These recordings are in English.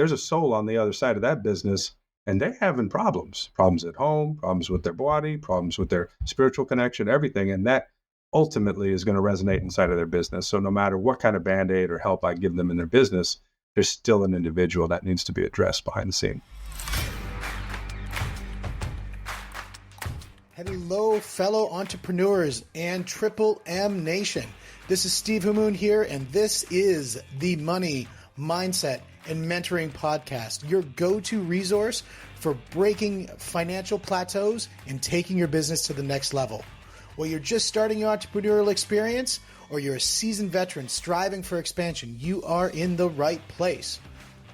there's a soul on the other side of that business, and they're having problems at home, problems with their body, problems with their spiritual connection, everything. And that ultimately is going to resonate inside of their business. So no matter what kind of Band-Aid or help I give them in their business, there's still an individual that needs to be addressed behind the scene. Hello, fellow entrepreneurs and Triple M Nation. This is Steve Hamoen here, and this is the Money, Mindset, and Mentoring Podcast, your go-to resource for breaking financial plateaus and taking your business to the next level. Whether you're just starting your entrepreneurial experience or you're a seasoned veteran striving for expansion, you are in the right place.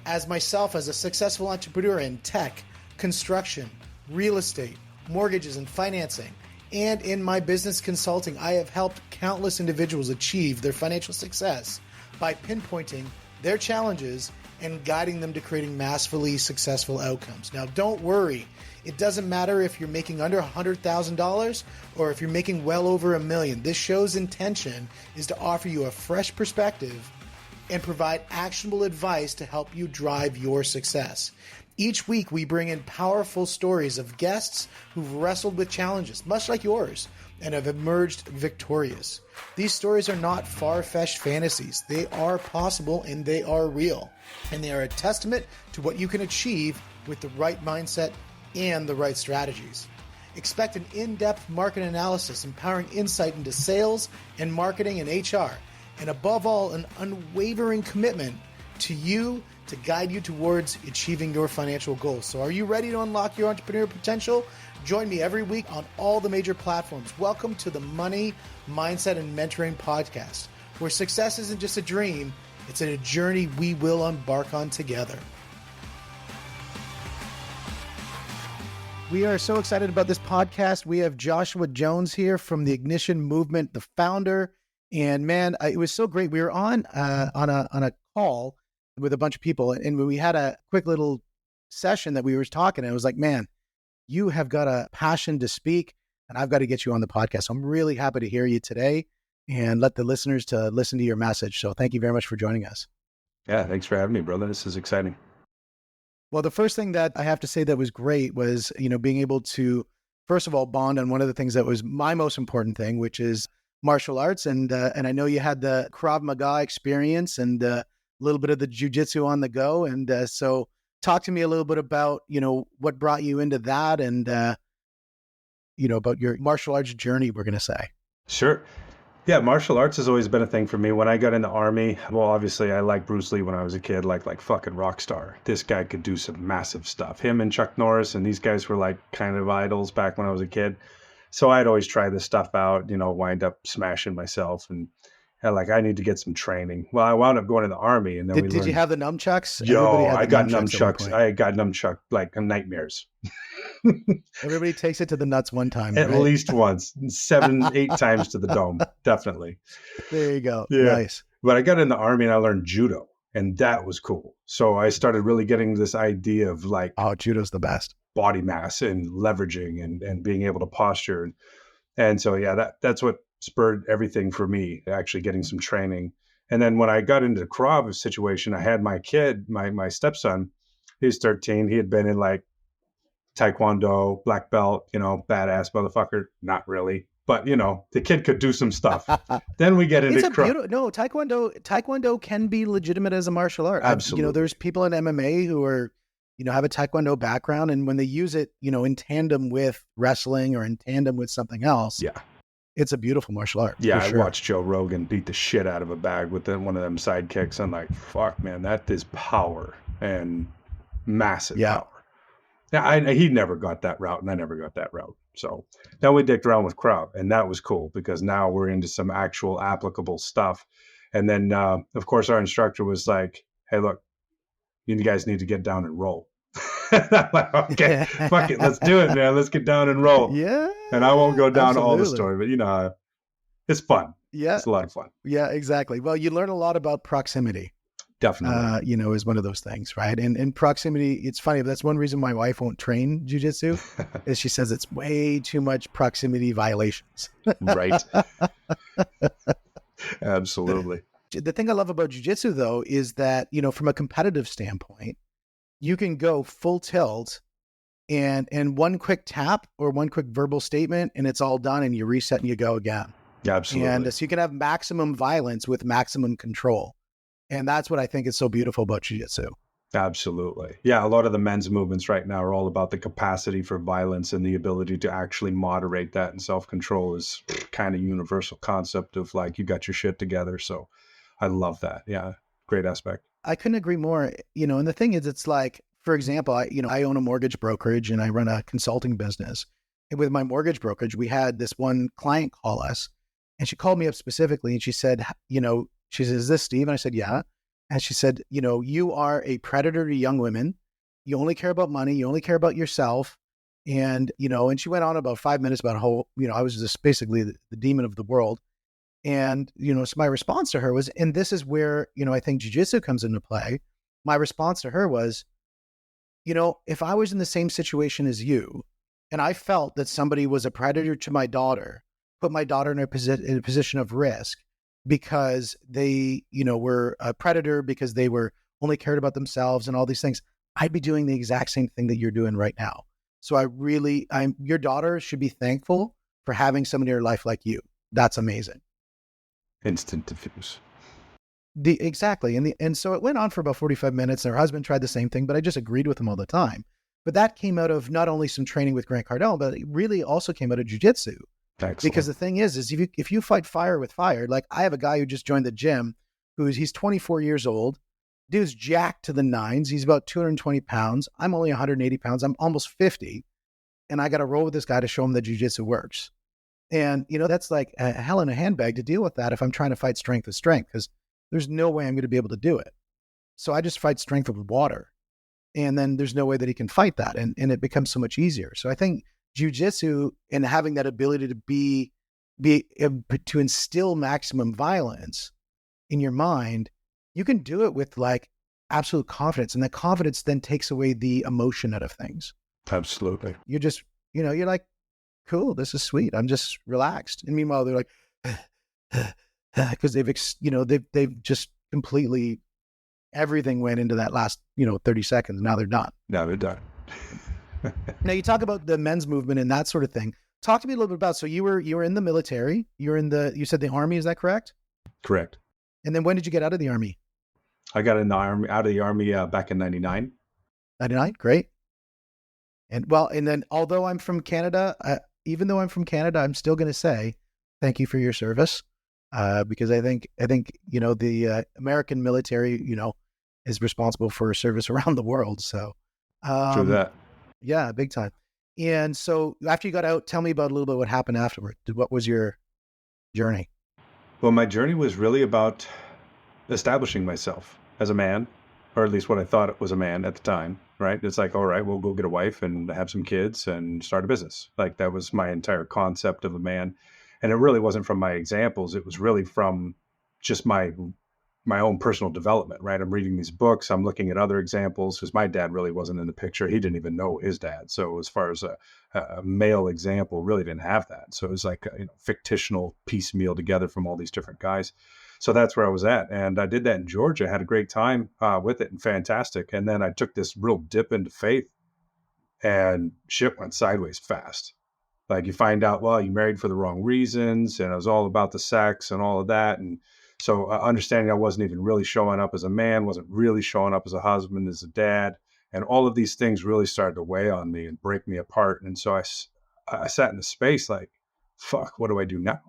As myself, as a successful entrepreneur in tech, construction, real estate, mortgages and financing, and in my business consulting, I have helped countless individuals achieve their financial success by pinpointing their challenges and guiding them to creating massively successful outcomes. Now, don't worry. It doesn't matter if you're making under $100,000 or if you're making well over $1 million. This show's intention is to offer you a fresh perspective and provide actionable advice to help you drive your success. Each week, we bring in powerful stories of guests who've wrestled with challenges, much like yours, and have emerged victorious. These stories are not far-fetched fantasies. They are possible and they are real. And they are a testament to what you can achieve with the right mindset and the right strategies. Expect an in-depth market analysis, empowering insight into sales and marketing and HR, and above all, an unwavering commitment to you to guide you towards achieving your financial goals. So are you ready to unlock your entrepreneurial potential? Join me every week on all the major platforms. Welcome to the Money, Mindset, and Mentoring Podcast, where success isn't just a dream, it's a journey we will embark on together. We are so excited about this podcast. We have Joshua Jones here from the Ignition Movement, the founder. And man, it was so great. We were on a call with a bunch of people, and we had a quick little session that we were talking, and I was like, man, you have got a passion to speak, and I've got to get you on the podcast. So I'm really happy to hear you today and let the listeners to listen to your message. So thank you very much for joining us. Yeah, thanks for having me, brother. This is exciting. Well, the first thing that I have to say that was great was, being able to, first of all, bond on one of the things that was my most important thing, which is martial arts. And I know you had the Krav Maga experience and a little bit of the jiu-jitsu on the go. And so talk to me a little bit about, what brought you into that and, about your martial arts journey, we're going to say. Sure. Yeah, martial arts has always been a thing for me. When I got in the Army, well, obviously I liked Bruce Lee when I was a kid, like fucking rock star. This guy could do some massive stuff. Him and Chuck Norris and these guys were like kind of idols back when I was a kid. So I'd always try this stuff out, wind up smashing myself and I need to get some training. Well, I wound up going to the Army, and then did you have the nunchucks? I got nunchucks. I got nunchuck like nightmares. Everybody takes it to the nuts one time. At least once, 7, 8 times to the dome. Definitely. There you go. Yeah. Nice. But I got in the Army and I learned judo, and that was cool. So I started really getting this idea of judo's the best. Body mass and leveraging and being able to posture. And so, yeah, that's what spurred everything for me, actually getting some training. And then when I got into the Krav situation, I had my kid, my stepson, he's 13. He had been in Taekwondo, black belt, badass motherfucker. Not really, but the kid could do some stuff. Then we get into Krav. Taekwondo can be legitimate as a martial art. Absolutely. There's people in MMA who are, have a Taekwondo background, and when they use it, in tandem with wrestling or in tandem with something else. Yeah. It's a beautiful martial art. Yeah, sure. I watched Joe Rogan beat the shit out of a bag with one of them side kicks. I'm like, fuck, man, that is power and massive power. Yeah, he never got that route, and I never got that route. So then we dicked around with Krav, and that was cool because now we're into some actual applicable stuff. And then, of course, our instructor was like, hey, look, you guys need to get down and roll. I'm like, okay, fuck it, let's do it, man. Let's get down and roll. Yeah. And I won't go down all the story, but it's fun. Yeah. It's a lot of fun. Yeah, exactly. Well, you learn a lot about proximity. Definitely. Is one of those things, right? And proximity, it's funny, but that's one reason my wife won't train jiu-jitsu is she says it's way too much proximity violations. Right. Absolutely. The thing I love about jiu-jitsu, though, is that, from a competitive standpoint, you can go full tilt and one quick tap or one quick verbal statement and it's all done and you reset and you go again. Absolutely. And so you can have maximum violence with maximum control. And that's what I think is so beautiful about jiu-jitsu. Absolutely. Yeah, a lot of the men's movements right now are all about the capacity for violence and the ability to actually moderate that, and self-control is kind of universal concept of like you got your shit together. So I love that. Yeah, great aspect. I couldn't agree more. And the thing is, it's like, for example, I own a mortgage brokerage and I run a consulting business. And with my mortgage brokerage, we had this one client call us, and she called me up specifically and she said, she says, "Is this Steve?" And I said, "Yeah." And she said, "You are a predator to young women. You only care about money. You only care about yourself." And she went on about 5 minutes about how, I was just basically the demon of the world. And, so my response to her was, and this is where, I think jiu-jitsu comes into play. My response to her was, if I was in the same situation as you, and I felt that somebody was a predator to my daughter, put my daughter in a position of risk because they, were a predator because they were only cared about themselves and all these things, I'd be doing the exact same thing that you're doing right now. So your daughter should be thankful for having somebody in her life like you. That's amazing. Instant diffuse. Exactly. And so it went on for about 45 minutes and her husband tried the same thing, but I just agreed with him all the time. But that came out of not only some training with Grant Cardone, but it really also came out of jiu-jitsu. Excellent. Because the thing is if you fight fire with fire, like I have a guy who just joined the gym he's 24 years old. Dude's jacked to the nines. He's about 220 pounds. I'm only 180 pounds. I'm almost 50. And I got to roll with this guy to show him that jiu-jitsu works. And, that's like a hell in a handbag to deal with that if I'm trying to fight strength with strength, because there's no way I'm going to be able to do it. So I just fight strength with water. And then there's no way that he can fight that. And it becomes so much easier. So I think jiu-jitsu and having that ability to instill maximum violence in your mind, you can do it with like absolute confidence. And that confidence then takes away the emotion out of things. Absolutely. You're just, you're like, cool, this is sweet. I'm just relaxed. And meanwhile, they're like, because they've just completely, everything went into that last, 30 seconds. Now they're done. Now they're done. Now you talk about the men's movement and that sort of thing. Talk to me a little bit about, so you were in the military, you said the Army, is that correct? Correct. And then when did you get out of the Army? I got out of the Army back in 99. 99, great. And then although I'm from Canada, even though I'm from Canada, I'm still going to say thank you for your service, because I think the American military, is responsible for service around the world. So, True that. Yeah, big time. And so after you got out, tell me about a little bit what happened afterward. What was your journey? Well, my journey was really about establishing myself as a man, or at least what I thought it was a man at the time, right? It's like, all right, we'll go get a wife and have some kids and start a business. Like that was my entire concept of a man. And it really wasn't from my examples. It was really from just my own personal development, right? I'm reading these books. I'm looking at other examples because my dad really wasn't in the picture. He didn't even know his dad. So as far as a male example, really didn't have that. So it was like fictional piecemeal together from all these different guys. So that's where I was at. And I did that in Georgia, had a great time with it and fantastic. And then I took this real dip into faith and shit went sideways fast. Like you find out, well, you married for the wrong reasons. And it was all about the sex and all of that. And so understanding I wasn't even really showing up as a man, wasn't really showing up as a husband, as a dad. And all of these things really started to weigh on me and break me apart. And so I sat in the space like, fuck, what do I do now?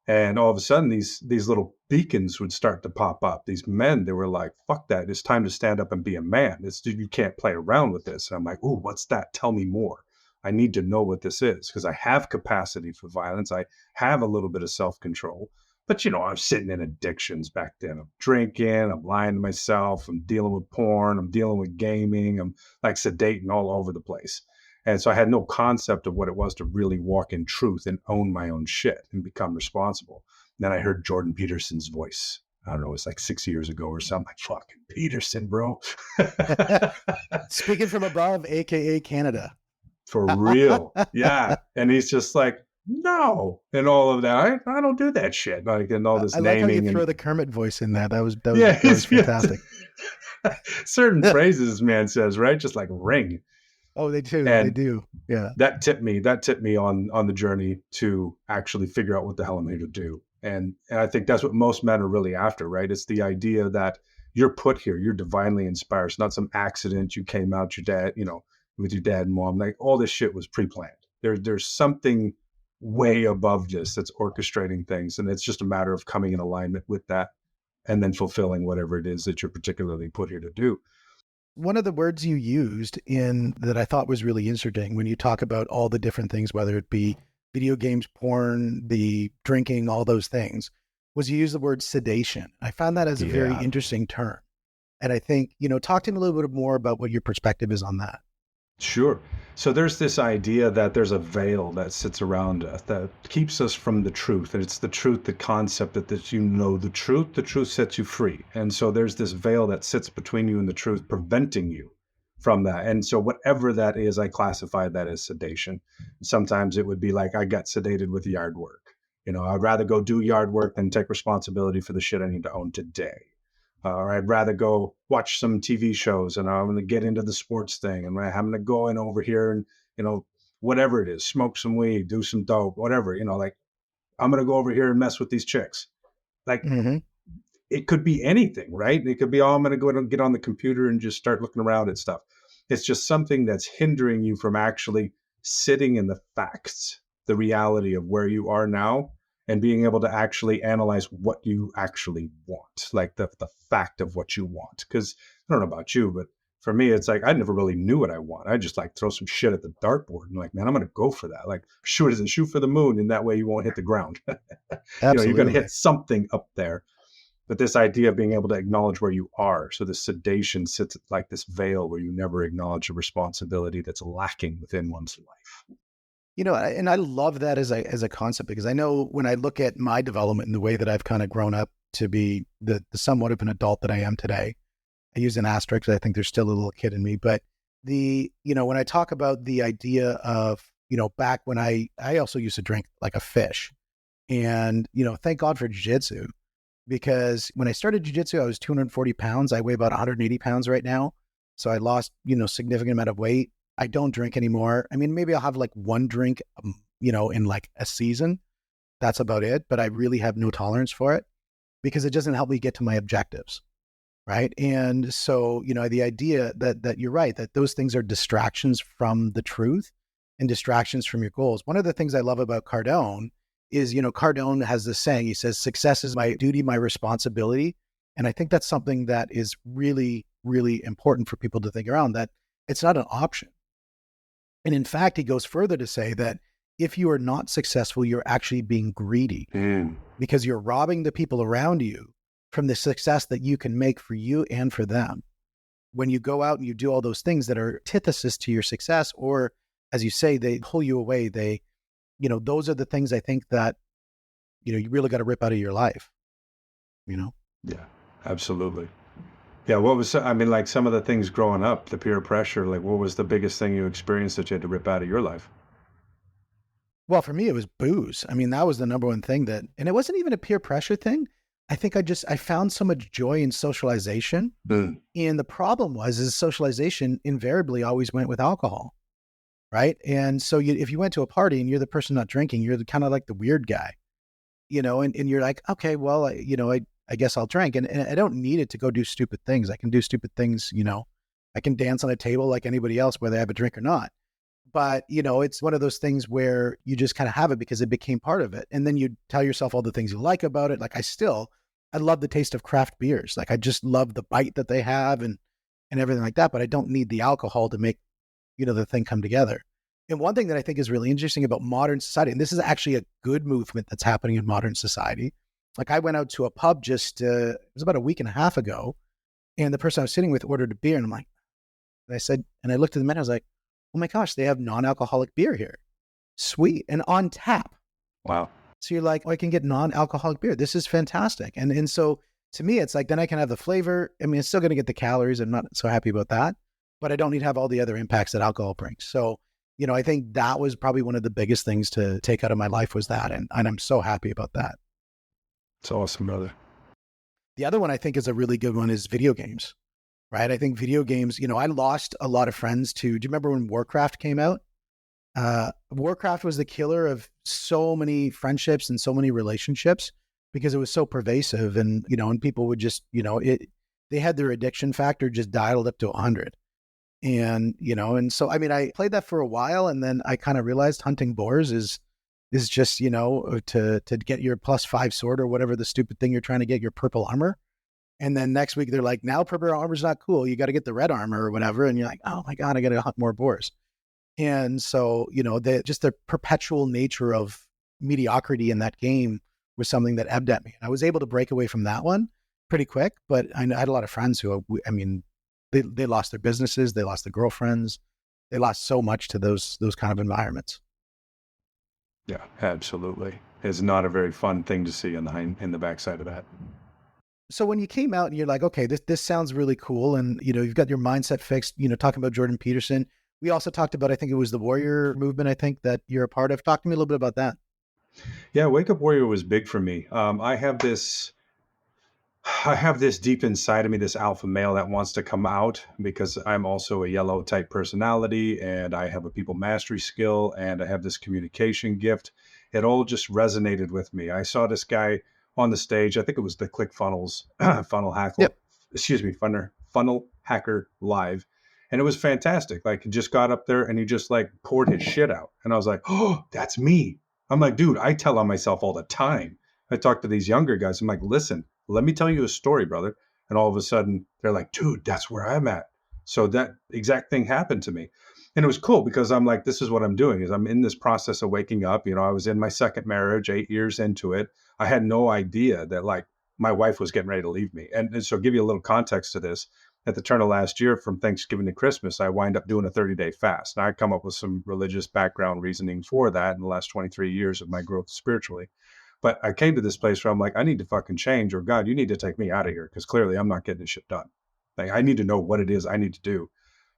And all of a sudden, these little beacons would start to pop up. These men, they were like, fuck that. It's time to stand up and be a man. You can't play around with this. And I'm like, oh, what's that? Tell me more. I need to know what this is because I have capacity for violence. I have a little bit of self-control. But, I'm sitting in addictions back then. I'm drinking, I'm lying to myself, I'm dealing with porn, I'm dealing with gaming, I'm like sedating all over the place. And so I had no concept of what it was to really walk in truth and own my own shit and become responsible. And then I heard Jordan Peterson's voice. I don't know, it was like 6 years ago or something. Like, fucking Peterson, bro. Speaking from above, AKA Canada. For real. Yeah. And he's just like, no, and all of that. I don't do that shit. Like, and all this I naming. Like how you throw the Kermit voice in that. That was fantastic. Certain phrases man says, right? Just like ring. Oh, they do. They And do. Yeah. that tipped me on the journey to actually figure out what the hell I'm here to do. And I think that's what most men are really after, right? It's the idea that you're put here, you're divinely inspired. It's not some accident you came out your dad, with your dad and mom. Like all this shit was pre-planned. There's something way above this that's orchestrating things. And it's just a matter of coming in alignment with that and then fulfilling whatever it is that you're particularly put here to do. One of the words you used in that I thought was really interesting when you talk about all the different things, whether it be video games, porn, the drinking, all those things, was you used the word sedation. I found that as a very Yeah. interesting term. And I think, talk to me a little bit more about what your perspective is on that. Sure. So there's this idea that there's a veil that sits around us that keeps us from the truth. And it's the truth, the concept that you know the truth sets you free. And so there's this veil that sits between you and the truth, preventing you from that. And so whatever that is, I classify that as sedation. Sometimes it would be like I got sedated with yard work. I'd rather go do yard work than take responsibility for the shit I need to own today. Or I'd rather go watch some TV shows and I'm going to get into the sports thing and I'm going to go in over here and, whatever it is, smoke some weed, do some dope, whatever, like I'm going to go over here and mess with these chicks. Like it could be anything, right? It could be, I'm going to go and get on the computer and just start looking around at stuff. It's just something that's hindering you from actually sitting in the facts, the reality of where you are now, and being able to actually analyze what you actually want, like the fact of what you want. Because I don't know about you, but for me, it's like I never really knew what I want. I just like throw some shit at the dartboard and like, man, I'm going to go for that. Like shoot for the moon, and that way you won't hit the ground. Absolutely. You're going to hit something up there. But this idea of being able to acknowledge where you are, so the sedation sits like this veil where you never acknowledge the responsibility that's lacking within one's life. And I love that as a concept, because I know when I look at my development and the way that I've kind of grown up to be the somewhat of an adult that I am today, I use an asterisk. I think there's still a little kid in me, but when I talk about the idea of, back when I also used to drink like a fish, and, thank God for jiu-jitsu, because when I started jiu-jitsu, I was 240 pounds. I weigh about 180 pounds right now. So I lost, significant amount of weight. I don't drink anymore. I mean, maybe I'll have like one drink, in like a season. That's about it. But I really have no tolerance for it because it doesn't help me get to my objectives. Right. And so, the idea that you're right, that those things are distractions from the truth and distractions from your goals. One of the things I love about Cardone is, Cardone has this saying, he says, success is my duty, my responsibility. And I think that's something that is really, really important for people to think around, that it's not an option. And in fact, he goes further to say that if you are not successful, you're actually being greedy because you're robbing the people around you from the success that you can make for you and for them. When you go out and you do all those things that are antithesis to your success, or as you say, they pull you away, those are the things I think that, you really got to rip out of your life, Yeah, absolutely. Yeah. What was, like some of the things growing up, the peer pressure, like what was the biggest thing you experienced that you had to rip out of your life? Well, for me, it was booze. I mean, that was the number one thing and it wasn't even a peer pressure thing. I think I found so much joy in socialization. And the problem is socialization invariably always went with alcohol. Right. And so if you went to a party and you're the person not drinking, you're kind of like the weird guy, and you're like, okay, well, I guess I'll drink. And I don't need it to go do stupid things. I can do stupid things, I can dance on a table like anybody else, whether I have a drink or not. But, it's one of those things where you just kind of have it because it became part of it. And then you tell yourself all the things you like about it. Like I love the taste of craft beers. Like I just love the bite that they have and everything like that. But I don't need the alcohol to make, the thing come together. And one thing that I think is really interesting about modern society, and this is actually a good movement that's happening in modern society. Like I went out to a pub it was about a week and a half ago, and the person I was sitting with ordered a beer, and I'm like, and I looked at the menu, I was like, oh my gosh, they have non-alcoholic beer here. Sweet. And on tap. Wow. So you're like, oh, I can get non-alcoholic beer. This is fantastic. And so to me, it's like, then I can have the flavor. I mean, it's still going to get the calories. I'm not so happy about that, but I don't need to have all the other impacts that alcohol brings. So, I think that was probably one of the biggest things to take out of my life was that. And I'm so happy about that. It's awesome, brother. The other one I think is a really good one is video games, right? I think video games, I lost a lot of friends to, do you remember when Warcraft came out? Warcraft was the killer of so many friendships and so many relationships because it was so pervasive, and people would just, they had their addiction factor just dialed up to 100. And so, I mean, I played that for a while, and then I kind of realized hunting boars is just, to get your +5 sword or whatever the stupid thing you're trying to get, your purple armor. And then next week they're like, now purple armor's not cool. You got to get the red armor or whatever. And you're like, oh my God, I got to hunt more boars. And so, just the perpetual nature of mediocrity in that game was something that ebbed at me. And I was able to break away from that one pretty quick, but I had a lot of friends who, I mean, they lost their businesses, they lost their girlfriends, they lost so much to those kind of environments. Yeah, absolutely. It's not a very fun thing to see in the backside of that. So when you came out and you're like, okay, this sounds really cool, and you've got your mindset fixed, talking about Jordan Peterson. We also talked about, I think it was the Warrior movement, I think, that you're a part of. Talk to me a little bit about that. Yeah, Wakeup Warrior was big for me. I have this deep inside of me, this alpha male that wants to come out because I'm also a yellow type personality and I have a people mastery skill and I have this communication gift. It all just resonated with me. I saw this guy on the stage. I think it was the ClickFunnels funnel hacker, Yep. funnel hacker live. And it was fantastic. Like he just got up there and he just like poured his shit out. And I was like, oh, that's me. I'm like, dude, I tell on myself all the time. I talk to these younger guys. I'm like, listen, let me tell you a story, brother. And all of a sudden they're like, dude, that's where I'm at. So that exact thing happened to me. And it was cool because I'm like, this is what I'm doing is I'm in this process of waking up. I was in my second marriage, 8 years into it. I had no idea that like my wife was getting ready to leave me. And so give you a little context to this. At the turn of last year, from Thanksgiving to Christmas, I wind up doing a 30-day fast. And I come up with some religious background reasoning for that in the last 23 years of my growth spiritually. But I came to this place where I'm like, I need to fucking change, or God, you need to take me out of here because clearly I'm not getting this shit done. Like, I need to know what it is I need to do.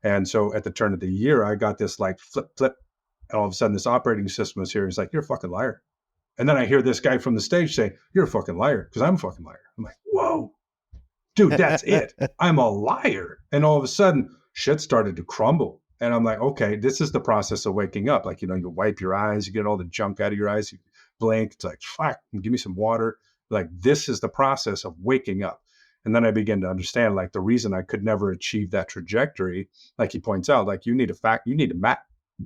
And so at the turn of the year, I got this like flip, and all of a sudden this operating system is here. He's like, you're a fucking liar. And then I hear this guy from the stage say, you're a fucking liar because I'm a fucking liar. I'm like, whoa, dude, that's it. I'm a liar. And all of a sudden shit started to crumble. And I'm like, okay, this is the process of waking up. Like, you wipe your eyes, you get all the junk out of your eyes, you blink. It's like, fuck, give me some water. Like, this is the process of waking up. And then I begin to understand, like, the reason I could never achieve that trajectory, like he points out, like, you need a map.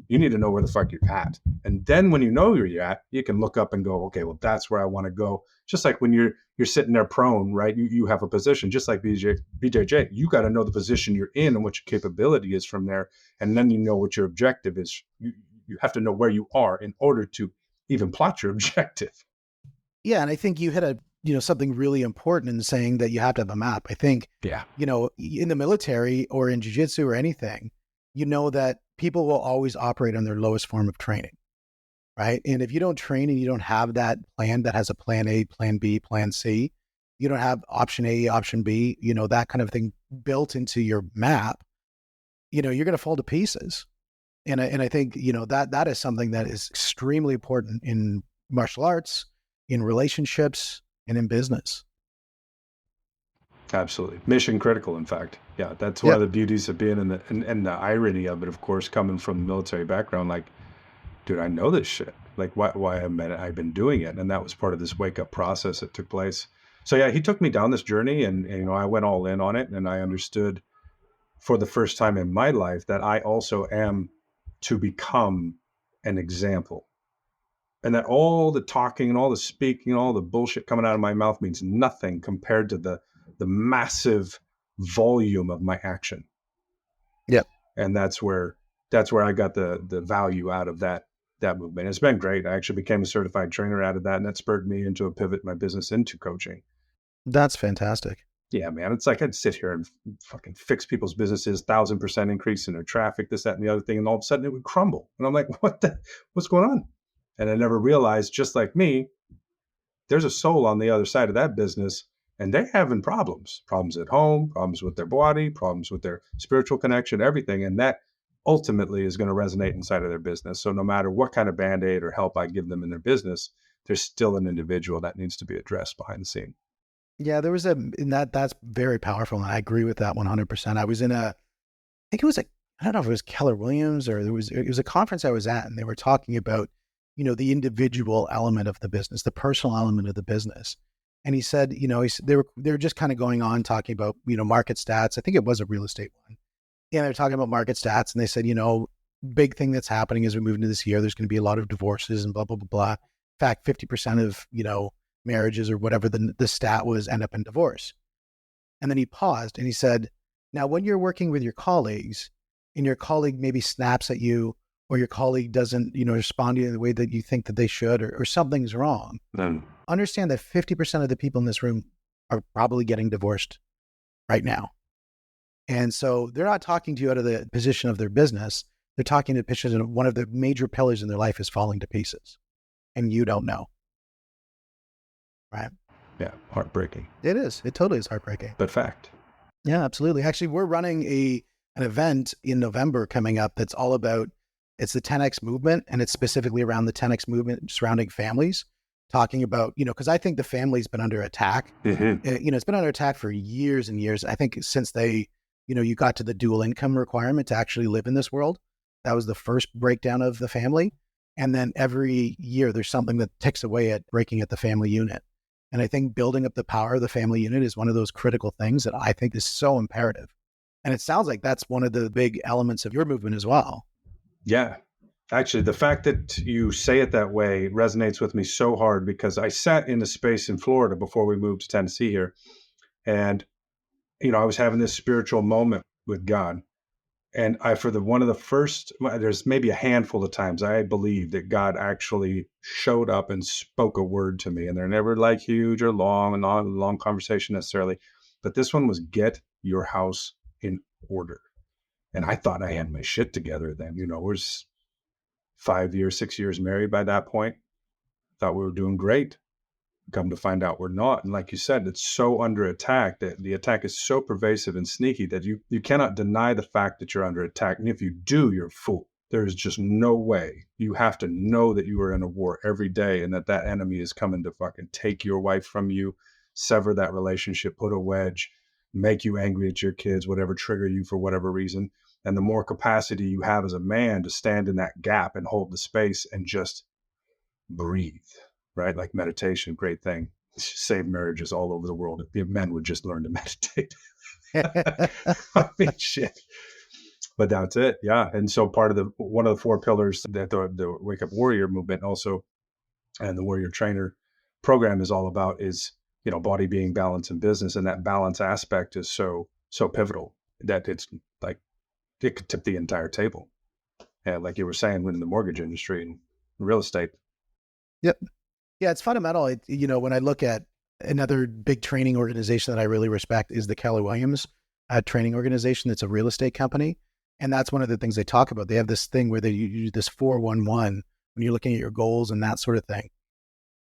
You need to know where the fuck you're at. And then when you know where you're at, you can look up and go, okay, well, that's where I want to go. Just like when you're sitting there prone, right? You have a position, just like BJJ. You got to know the position you're in and what your capability is from there. And then you know what your objective is. You have to know where you are in order to even plot your objective. Yeah, and I think you hit something really important in saying that you have to have a map. I think, yeah, in the military or in jiu-jitsu or anything, that people will always operate on their lowest form of training, right? And if you don't train and you don't have that plan that has a plan A, plan B, plan C, you don't have option A, option B, that kind of thing built into your map, you're going to fall to pieces. And I think, that is something that is extremely important in martial arts, in relationships, and in business. Absolutely. Mission critical, in fact. Yeah, that's one of the beauties of being and the irony of it, of course, coming from the military background. Like, dude, I know this shit. Like, why I've been doing it. And that was part of this wake up process that took place. So yeah, he took me down this journey and I went all in on it. And I understood for the first time in my life that I also am to become an example. And that all the talking and all the speaking and all the bullshit coming out of my mouth means nothing compared to the massive volume of my action. Yep. And that's where I got the value out of that movement. It's been great. I actually became a certified trainer out of that, and that spurred me into a pivot in my business into coaching. That's fantastic. Yeah, man. It's like I'd sit here and fucking fix people's businesses, 1,000% increase in their traffic, this, that, and the other thing, and all of a sudden it would crumble. And I'm like, what's going on? And I never realized, just like me, there's a soul on the other side of that business, and they're having problems at home, problems with their body, problems with their spiritual connection, everything. And that ultimately is going to resonate inside of their business. So no matter what kind of Band-Aid or help I give them in their business, there's still an individual that needs to be addressed behind the scene. Yeah, there was and that's very powerful. And I agree with that 100%. I was in I think it was I don't know if it was Keller Williams or it was a conference I was at, and they were talking about, the individual element of the business, the personal element of the business. And he said, they were just kind of going on talking about, market stats. I think it was a real estate one. Yeah, they're talking about market stats, and they said, big thing that's happening as we move into this year, there's going to be a lot of divorces and blah, blah, blah, blah. In fact, 50% of, marriages or whatever the stat was end up in divorce. And then he paused and he said, now, when you're working with your colleagues and your colleague maybe snaps at you, or your colleague doesn't, respond to you in the way that you think that they should, or something's wrong, Then understand that 50% of the people in this room are probably getting divorced right now. And so they're not talking to you out of the position of their business. They're talking to the position of one of the major pillars in their life is falling to pieces. And you don't know. Right? yeah, heartbreaking. It is. It totally is heartbreaking. But fact. Yeah, absolutely. Actually, we're running an event in November coming up that's all about, it's the 10X movement, and it's specifically around the 10X movement surrounding families, talking about, because I think the family's been under attack. Mm-hmm. It's been under attack for years and years. I think since you got to the dual income requirement to actually live in this world, that was the first breakdown of the family. And then every year there's something that ticks away at breaking at the family unit. And I think building up the power of the family unit is one of those critical things that I think is so imperative. And it sounds like that's one of the big elements of your movement as well. Yeah. Actually, the fact that you say it that way resonates with me so hard, because I sat in a space in Florida before we moved to Tennessee here. And, I was having this spiritual moment with God. And one of the first, there's maybe a handful of times I believe that God actually showed up and spoke a word to me. And they're never like huge or long and long conversation necessarily. But this one was, get your house in order. And I thought I had my shit together then. We're 5 years, 6 years married by that point. Thought we were doing great. Come to find out we're not. And like you said, it's so under attack, that the attack is so pervasive and sneaky that you cannot deny the fact that you're under attack. And if you do, you're a fool. There is just no way. You have to know that you are in a war every day, and that enemy is coming to fucking take your wife from you, sever that relationship, put a wedge, make you angry at your kids, whatever, trigger you for whatever reason. And the more capacity you have as a man to stand in that gap and hold the space and just breathe, right? Like meditation, great thing. Save marriages all over the world if men would just learn to meditate. I mean, shit. But that's it. Yeah. And so one of the 4 pillars that the Wakeup Warrior movement also, and the Warrior Trainer program is all about is, body, being, balance, and business. And that balance aspect is so pivotal that it's like, it could tip the entire table. And like you were saying, in the mortgage industry and real estate. Yep. Yeah, it's fundamental. When I look at another big training organization that I really respect is the Keller Williams training organization. That's a real estate company. And that's one of the things they talk about. They have this thing where you do this 4-1-1 when you're looking at your goals and that sort of thing.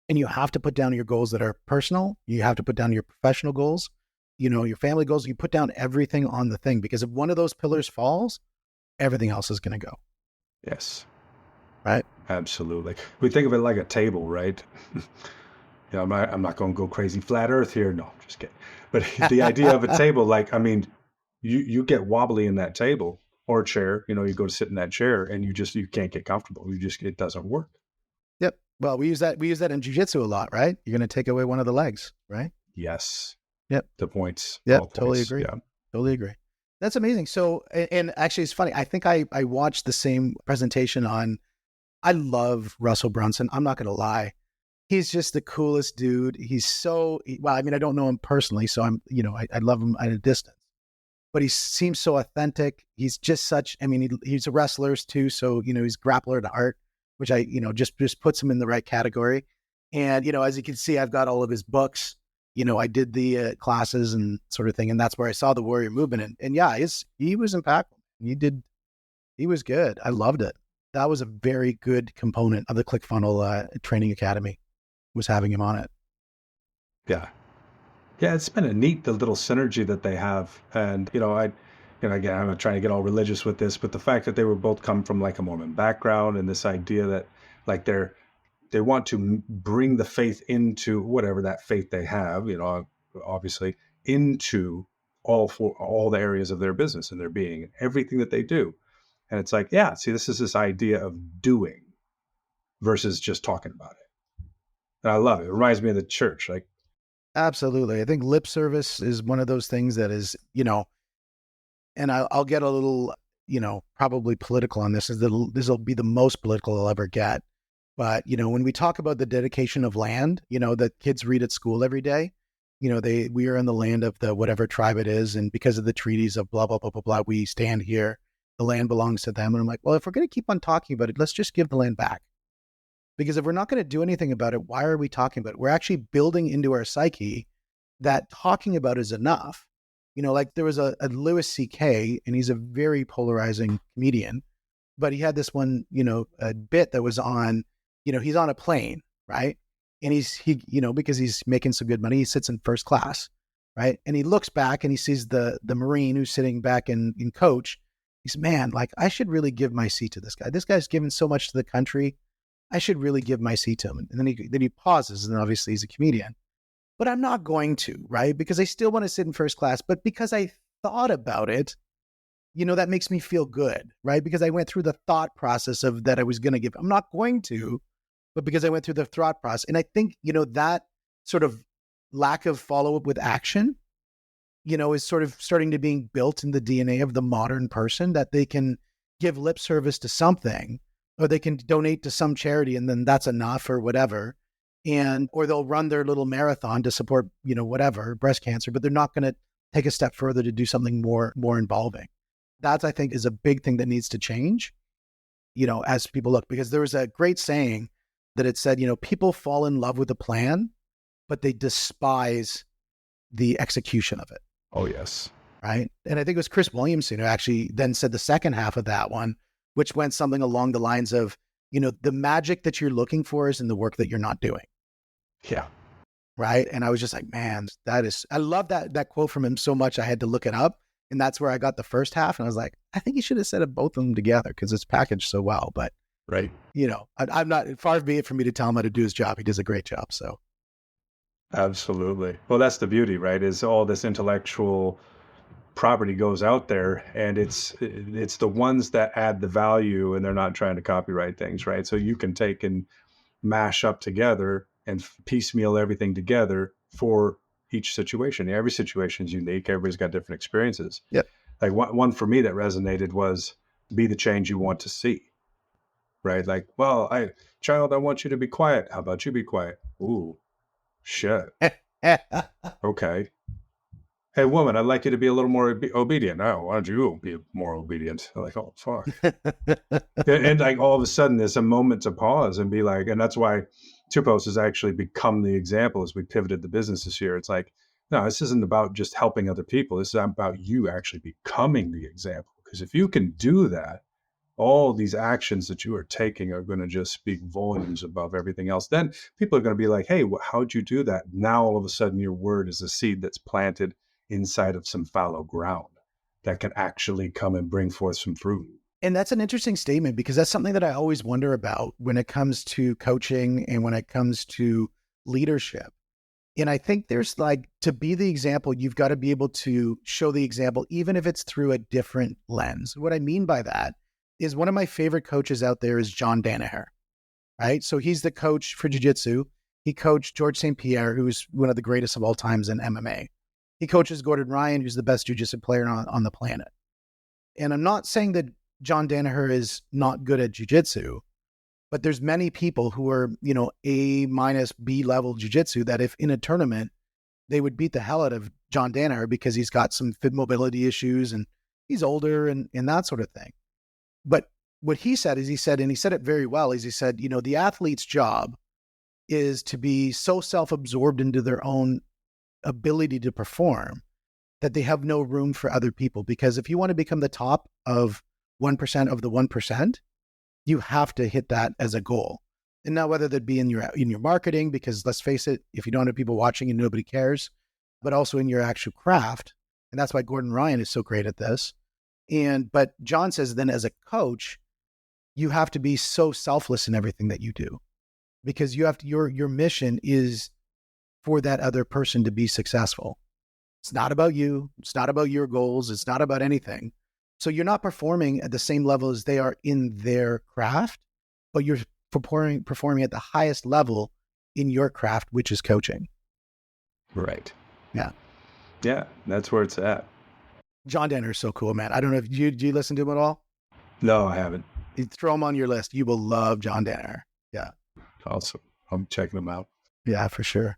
And you have to put down your goals that are personal. You have to put down your professional goals, your family goals. You put down everything on the thing, because if one of those pillars falls, everything else is going to go. Yes. Right. Absolutely. We think of it like a table, right? I'm not going to go crazy flat earth here. No, just kidding. But the idea of a table, you get wobbly in that table or chair, you go to sit in that chair and you can't get comfortable. It doesn't work. Yep. Well, we use that in jiu-jitsu a lot, right? You're going to take away one of the legs, right? Yes. Yep. The points. Yep. Totally agree. Yeah. Totally agree. That's amazing. So, and actually it's funny. I think I watched the same presentation I love Russell Brunson. I'm not going to lie. He's just the coolest dude. He's I don't know him personally, so I love him at a distance, but he seems so authentic. He's just he's a wrestler too. So, he's grappler to art, which just puts him in the right category. And, as you can see, I've got all of his books. I did the classes and sort of thing. And that's where I saw the Warrior movement. And yeah, he was impactful. He was good. I loved it. That was a very good component of the ClickFunnels Training Academy, was having him on it. Yeah. Yeah, it's been a neat, the little synergy that they have. And, again, I'm not trying to get all religious with this, but the fact that they were both come from like a Mormon background, and this idea that like they want to bring the faith into whatever that faith they have, obviously, into all the areas of their business and their being, everything that they do. And it's like, yeah, see, this is this idea of doing versus just talking about it. And I love it. It reminds me of the church. Like, Absolutely. I think lip service is one of those things that is, and I'll get a little, probably political on this. This will be the most political I'll ever get. But, when we talk about the dedication of land, that kids read at school every day, we are in the land of the whatever tribe it is. And because of the treaties of blah, blah, blah, blah, blah, we stand here. The land belongs to them. And I'm like, well, if we're going to keep on talking about it, let's just give the land back. Because if we're not going to do anything about it, why are we talking about it? We're actually building into our psyche that talking about is enough. Like there was a Louis C.K., and he's a very polarizing comedian, but he had this one, a bit that was on, he's on a plane, right? And he because he's making some good money, he sits in first class, right? And he looks back and he sees the Marine who's sitting back in coach. He's, man, like I should really give my seat to this guy. This guy's given so much to the country. I should really give my seat to him. And then he pauses, and obviously he's a comedian. But I'm not going to, right? Because I still want to sit in first class. But because I thought about it, that makes me feel good, right? Because I went through the thought process of that I was going to give. I'm not going to, but because I went through the thought process. And I think, that sort of lack of follow-up with action, is sort of starting to being built in the DNA of the modern person, that they can give lip service to something, or they can donate to some charity and then that's enough or whatever. Or they'll run their little marathon to support, whatever, breast cancer, but they're not going to take a step further to do something more involving. That, I think, is a big thing that needs to change, as people look, because there was a great saying that it said, people fall in love with the plan, but they despise the execution of it. oh, yes. Right. And I think it was Chris Williamson who actually then said the second half of that one, which went something along the lines of, the magic that you're looking for is in the work that you're not doing. Yeah. Right. And I was just like, man, I love that quote from him so much. I had to look it up, and that's where I got the first half. And I was like, I think he should have said both of them together because it's packaged so well. But, right. I'm not, far be it for me to tell him how to do his job. He does a great job. So. Absolutely. Well, that's the beauty, right? Is all this intellectual property goes out there, and it's the ones that add the value, and they're not trying to copyright things, right? So you can take and mash up together and piecemeal everything together for each situation. Every situation is unique. Everybody's got different experiences. Yep. Like one for me that resonated was be the change you want to see, right? Like, well, child, I want you to be quiet. How about you be quiet? Ooh, shit. Okay. Hey, woman, I'd like you to be a little more obedient. Oh, why don't you be more obedient? I'm like, oh, fuck. and like all of a sudden, there's a moment to pause and be like, and that's why Two Posts has actually become the example as we pivoted the business this year. It's like, no, this isn't about just helping other people. This is about you actually becoming the example. Because if you can do that, all these actions that you are taking are going to just speak volumes above everything else. Then people are going to be like, hey, how'd you do that? Now, all of a sudden, your word is a seed that's planted inside of some fallow ground that can actually come and bring forth some fruit. And that's an interesting statement, because that's something that I always wonder about when it comes to coaching and when it comes to leadership. And I think there's like, to be the example, you've got to be able to show the example, even if it's through a different lens. What I mean by that is one of my favorite coaches out there is John Danaher, right? So he's the coach for jiu-jitsu. He coached George St. Pierre, who's one of the greatest of all times in MMA. He coaches Gordon Ryan, who's the best jiu-jitsu player on the planet. And I'm not saying that John Danaher is not good at jiu-jitsu, but there's many people who are, A minus B level jiu-jitsu that if in a tournament, they would beat the hell out of John Danaher because he's got some fit mobility issues and he's older and that sort of thing. But what he said is, and he said it very well, is he said, the athlete's job is to be so self-absorbed into their own ability to perform that they have no room for other people. Because if you want to become the top of 1% of the 1%, you have to hit that as a goal. And now whether that be in your marketing, because let's face it, if you don't have people watching and nobody cares, but also in your actual craft. And that's why Gordon Ryan is so great at this. But John says then as a coach, you have to be so selfless in everything that you do, because you have to, your mission is for that other person to be successful. It's not about you. It's not about your goals. It's not about anything. So you're not performing at the same level as they are in their craft, but you're performing at the highest level in your craft, which is coaching. Right. Yeah. Yeah, that's where it's at. John Denner is so cool, man. I don't know if do you listen to him at all? No, I haven't. You throw him on your list. You will love John Denner. Yeah. Awesome. I'm checking them out. Yeah, for sure.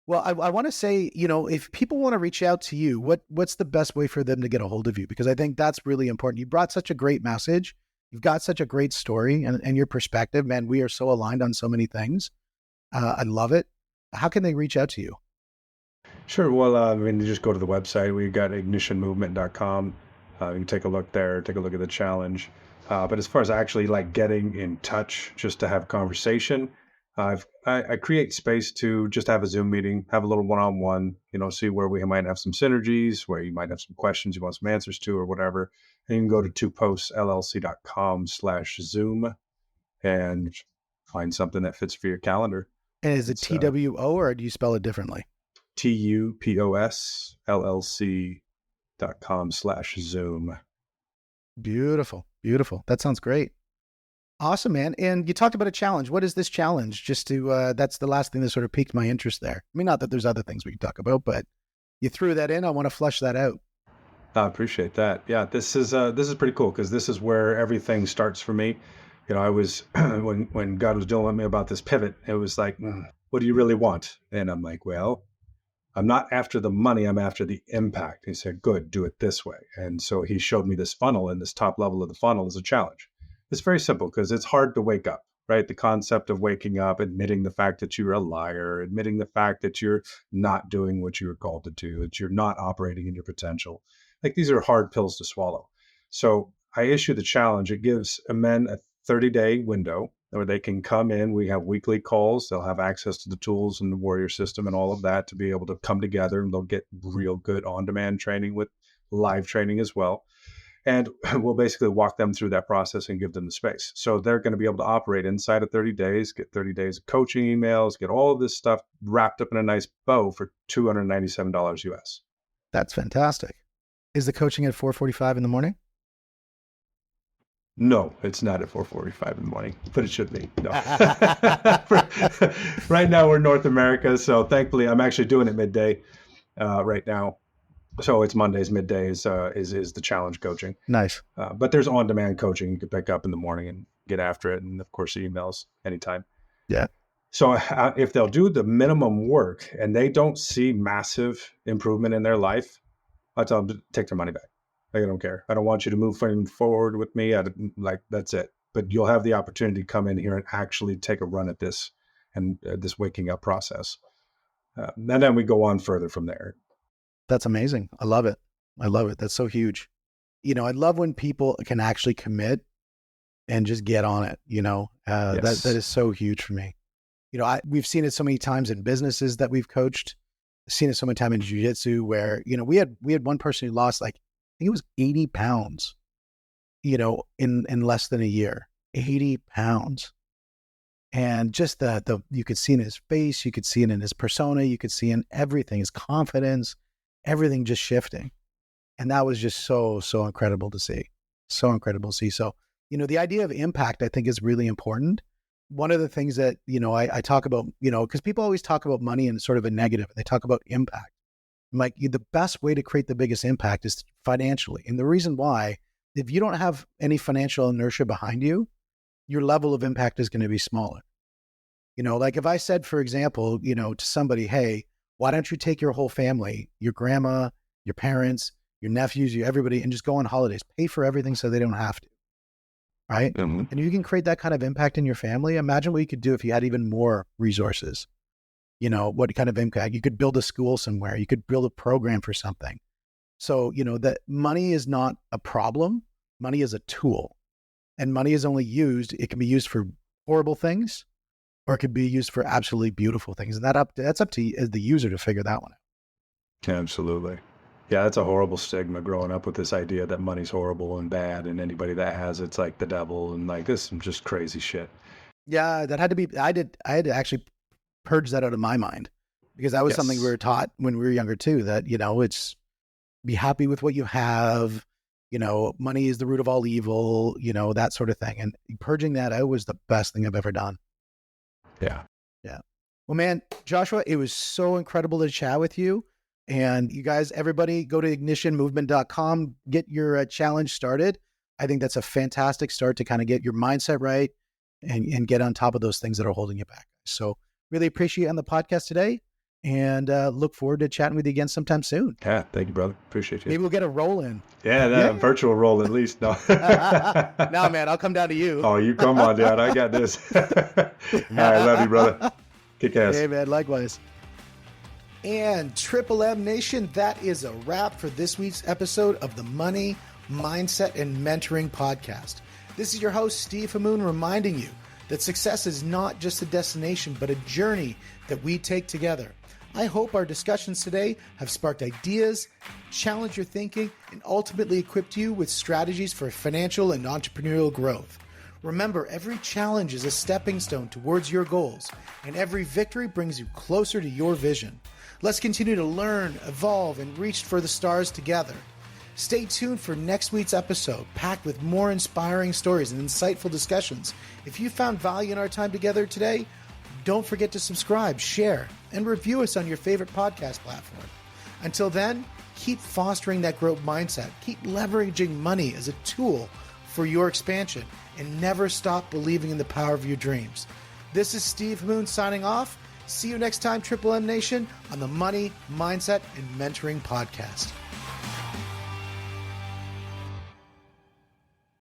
Well, I want to say, if people want to reach out to you, what's the best way for them to get a hold of you? Because I think that's really important. You brought such a great message. You've got such a great story and your perspective, man. We are so aligned on so many things. I love it. How can they reach out to you? Sure. Well, you just go to the website. We got ignitionmovement.com. You can take a look there, take a look at the challenge. But as far as actually like getting in touch, just to have conversation, I create space to just have a Zoom meeting, have a little one-on-one, see where we might have some synergies, where you might have some questions you want some answers to or whatever. And you can go to twopostllc.com/Zoom and find something that fits for your calendar. And is it TWO or do you spell it differently? TUPOSLLC.com/Zoom. Beautiful. Beautiful. That sounds great. Awesome, man. And you talked about a challenge. What is this challenge? Just to, that's the last thing that sort of piqued my interest there. I mean, not that there's other things we can talk about, but you threw that in. I want to flush that out. I appreciate that. Yeah, this is pretty cool because this is where everything starts for me. I was, when God was dealing with me about this pivot, it was like, what do you really want? And I'm like, well, I'm not after the money, I'm after the impact. He said, good, do it this way. And so he showed me this funnel, and this top level of the funnel is a challenge. It's very simple because it's hard to wake up, right? The concept of waking up, admitting the fact that you're a liar, admitting the fact that you're not doing what you were called to do, that you're not operating in your potential. Like, these are hard pills to swallow. So I issue the challenge. It gives men a 30-day window where they can come in. We have weekly calls. They'll have access to the tools and the Warrior system and all of that to be able to come together, and they'll get real good on-demand training with live training as well. And we'll basically walk them through that process and give them the space. So they're going to be able to operate inside of 30 days, get 30 days of coaching emails, get all of this stuff wrapped up in a nice bow for $297 US. That's fantastic. Is the coaching at 4:45 in the morning? No, it's not at 4:45 in the morning, but it should be. No. Right now we're in North America, so thankfully I'm actually doing it midday right now. So it's Mondays, middays is the challenge coaching. Nice. But there's on-demand coaching you can pick up in the morning and get after it. And of course, emails anytime. Yeah. So if they'll do the minimum work and they don't see massive improvement in their life, I tell them to take their money back. I don't care. I don't want you to move forward with me. That's it. But you'll have the opportunity to come in here and actually take a run at this and this waking up process. And then we go on further from there. That's amazing. I love it. I love it. That's so huge. I love when people can actually commit and just get on it. Yes. That is so huge for me. We've seen it so many times in businesses that we've coached. I've seen it so many times in jiu-jitsu where, we had one person who lost I think it was 80 pounds, in less than a year, 80 pounds. And just the you could see in his face, you could see it in his persona, you could see in everything, his confidence, everything just shifting. And that was just so, so incredible to see. So incredible to see. So, the idea of impact, I think, is really important. One of the things that, I talk about, because people always talk about money in sort of a negative, they talk about impact. I'm like, the best way to create the biggest impact is financially. And the reason why, if you don't have any financial inertia behind you, your level of impact is going to be smaller. Like if I said, for example, to somebody, hey, why don't you take your whole family, your grandma, your parents, your nephews, everybody, and just go on holidays, pay for everything so they don't have to, right? Mm-hmm. And you can create that kind of impact in your family. Imagine what you could do if you had even more resources. What kind of impact? You could build a school somewhere. You could build a program for something. So, that money is not a problem. Money is a tool. And money is only used, it can be used for horrible things, or it could be used for absolutely beautiful things. And that's up to the user to figure that one out. Absolutely. Yeah, that's a horrible stigma growing up with this idea that money's horrible and bad, and anybody that has it's like the devil, and like this is just crazy shit. Yeah, that had to be, I had to actually purge that out of my mind. because that was something we were taught when we were younger too, that, it's be happy with what you have. Money is the root of all evil, that sort of thing. And purging that out was the best thing I've ever done. Yeah. Yeah. Well, man, Joshua, it was so incredible to chat with you. And you guys, everybody go to ignitionmovement.com, get your challenge started. I think that's a fantastic start to kind of get your mindset right and get on top of those things that are holding you back. So really appreciate you on the podcast today, and look forward to chatting with you again sometime soon. Yeah, thank you, brother. Appreciate you. Maybe we'll get a roll in. Yeah, virtual roll at least. No. No, man, I'll come down to you. Oh, you come on, Dad. I got this. All right, love you, brother. Kick ass. Hey, man, likewise. And Triple M Nation, that is a wrap for this week's episode of the Money, Mindset, and Mentoring Podcast. This is your host, Steve Hamoen, reminding you that success is not just a destination, but a journey that we take together. I hope our discussions today have sparked ideas, challenged your thinking, and ultimately equipped you with strategies for financial and entrepreneurial growth. Remember, every challenge is a stepping stone towards your goals, and every victory brings you closer to your vision. Let's continue to learn, evolve, and reach for the stars together. Stay tuned for next week's episode, packed with more inspiring stories and insightful discussions. If you found value in our time together today, don't forget to subscribe, share, and review us on your favorite podcast platform. Until then, keep fostering that growth mindset, keep leveraging money as a tool for your expansion, and never stop believing in the power of your dreams. This is Steve Hamoen signing off. See you next time, Triple M Nation, on the Money, Mindset, and Mentoring Podcast.